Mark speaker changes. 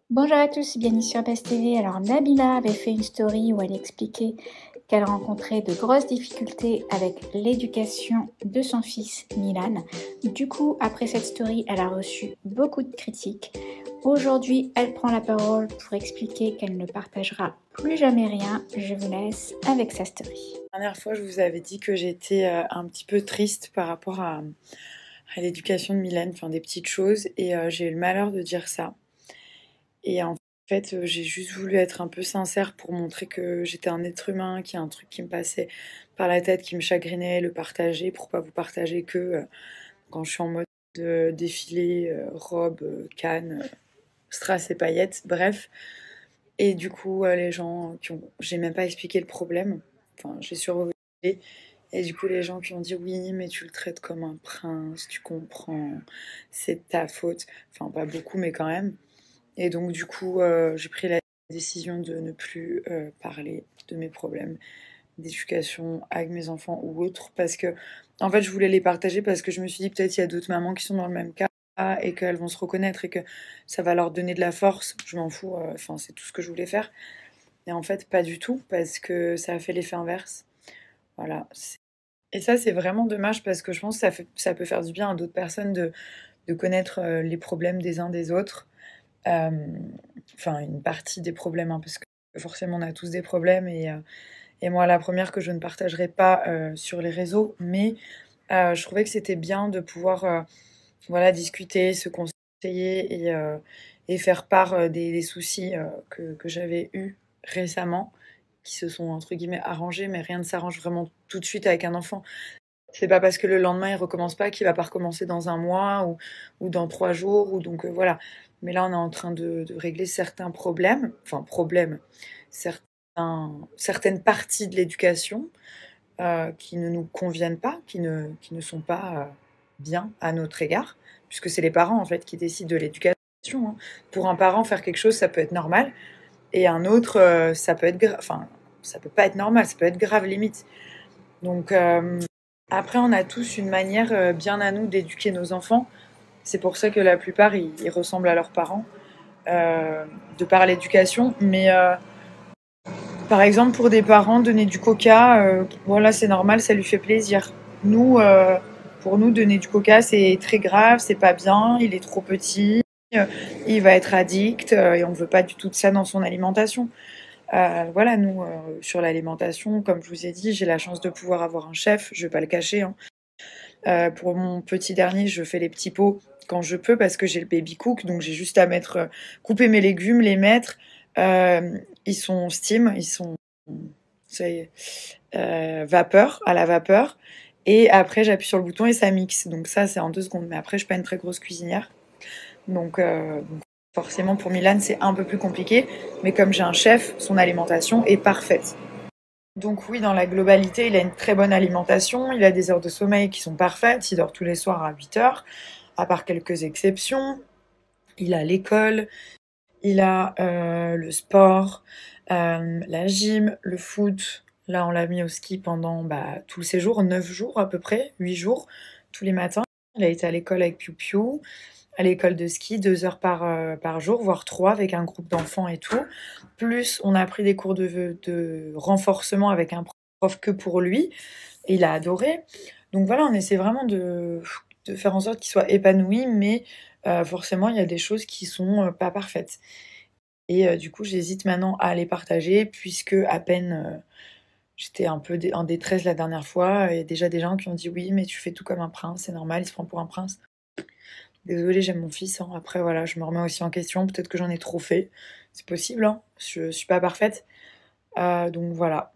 Speaker 1: Bonjour à tous, bienvenue sur Best TV. Alors Nabila avait fait une story où elle expliquait qu'elle rencontrait de grosses difficultés avec l'éducation de son fils Milan. Du coup, après cette story, elle a reçu beaucoup de critiques. Aujourd'hui, elle prend la parole pour expliquer qu'elle ne partagera plus jamais rien. Je vous laisse avec sa story.
Speaker 2: La dernière fois, je vous avais dit que j'étais un petit peu triste par rapport à l'éducation de Mylène, enfin des petites choses, et j'ai eu le malheur de dire ça. Et en fait, j'ai juste voulu être un peu sincère pour montrer que j'étais un être humain, qu'il y a un truc qui me passait par la tête, qui me chagrinait, le partager, pour pas vous partager que quand je suis en mode défilé, robe, canne, strass et paillettes, bref. Et du coup, les gens qui ont... J'ai même pas expliqué le problème, enfin j'ai survolé. Et du coup, les gens qui ont dit oui, mais tu le traites comme un prince, tu comprends, c'est de ta faute. Enfin, pas beaucoup, mais quand même. Et donc, du coup, j'ai pris la décision de ne plus parler de mes problèmes d'éducation avec mes enfants ou autres. Parce que, en fait, je voulais les partager parce que je me suis dit peut-être il y a d'autres mamans qui sont dans le même cas et qu'elles vont se reconnaître et que ça va leur donner de la force. Je m'en fous, enfin, c'est tout ce que je voulais faire. Et en fait, pas du tout, parce que ça a fait l'effet inverse. Voilà. Et ça, c'est vraiment dommage parce que je pense que ça peut faire du bien à d'autres personnes de connaître les problèmes des uns des autres. Euh, Enfin, une partie des problèmes, hein, parce que forcément, on a tous des problèmes. Et moi, la première que je ne partagerai pas sur les réseaux, mais je trouvais que c'était bien de pouvoir voilà, discuter, se conseiller et faire part des soucis que j'avais eus récemment, qui se sont entre guillemets arrangés, mais rien ne s'arrange vraiment tout de suite avec un enfant. C'est pas parce que le lendemain il recommence pas qu'il va pas recommencer dans un mois ou dans 3 jours. Ou donc voilà. Mais là, on est en train de régler certains problèmes, enfin problèmes, certaines parties de l'éducation qui ne nous conviennent pas, qui ne sont pas bien à notre égard, puisque c'est les parents en fait qui décident de l'éducation, hein. Pour un parent, faire quelque chose, ça peut être normal, et un autre, ça peut être enfin, ça peut pas être normal, ça peut être grave limite. Donc après, on a tous une manière bien à nous d'éduquer nos enfants. C'est pour ça que la plupart, ils ressemblent à leurs parents, de par l'éducation. Mais par exemple, pour des parents, donner du coca, voilà, c'est normal, ça lui fait plaisir. Nous, pour nous, donner du coca, c'est très grave, c'est pas bien, il est trop petit, euh, il va être addict, et on veut pas du tout de ça dans son alimentation. Voilà, nous, sur l'alimentation, comme je vous ai dit, j'ai la chance de pouvoir avoir un chef, je vais pas le cacher, hein. Pour mon petit dernier, je fais les petits pots quand je peux parce que j'ai le baby cook, donc j'ai juste à mettre, couper mes légumes, les mettre. Ils sont steam, ils sont c'est, vapeur, à la vapeur. Et après, j'appuie sur le bouton et ça mixe. Donc ça, c'est en 2 secondes. Mais après, je suis pas une très grosse cuisinière. Donc forcément, pour Milan, c'est un peu plus compliqué. Mais comme j'ai un chef, son alimentation est parfaite. Donc oui, dans la globalité, il a une très bonne alimentation, il a des heures de sommeil qui sont parfaites, il dort tous les soirs à 8 heures, à part quelques exceptions. Il a l'école, il a le sport, la gym, le foot. Là, on l'a mis au ski pendant tous ces jours, 9 jours à peu près, 8 jours, tous les matins. Il a été à l'école avec Piu Piu, à l'école de ski 2 heures par jour, voire 3 avec un groupe d'enfants et tout. Plus, on a pris des cours de renforcement avec un prof que pour lui. Et il a adoré. Donc voilà, on essaie vraiment de faire en sorte qu'il soit épanoui, mais forcément, il y a des choses qui sont pas parfaites. Et du coup, j'hésite maintenant à les partager, puisque à peine j'étais un peu en détresse la dernière fois. Il y a déjà des gens qui ont dit oui, mais tu fais tout comme un prince, c'est normal, il se prend pour un prince. Désolée, j'aime mon fils, hein. Après, voilà, je me remets aussi en question. Peut-être que j'en ai trop fait. C'est possible, hein. Je suis pas parfaite. Donc voilà.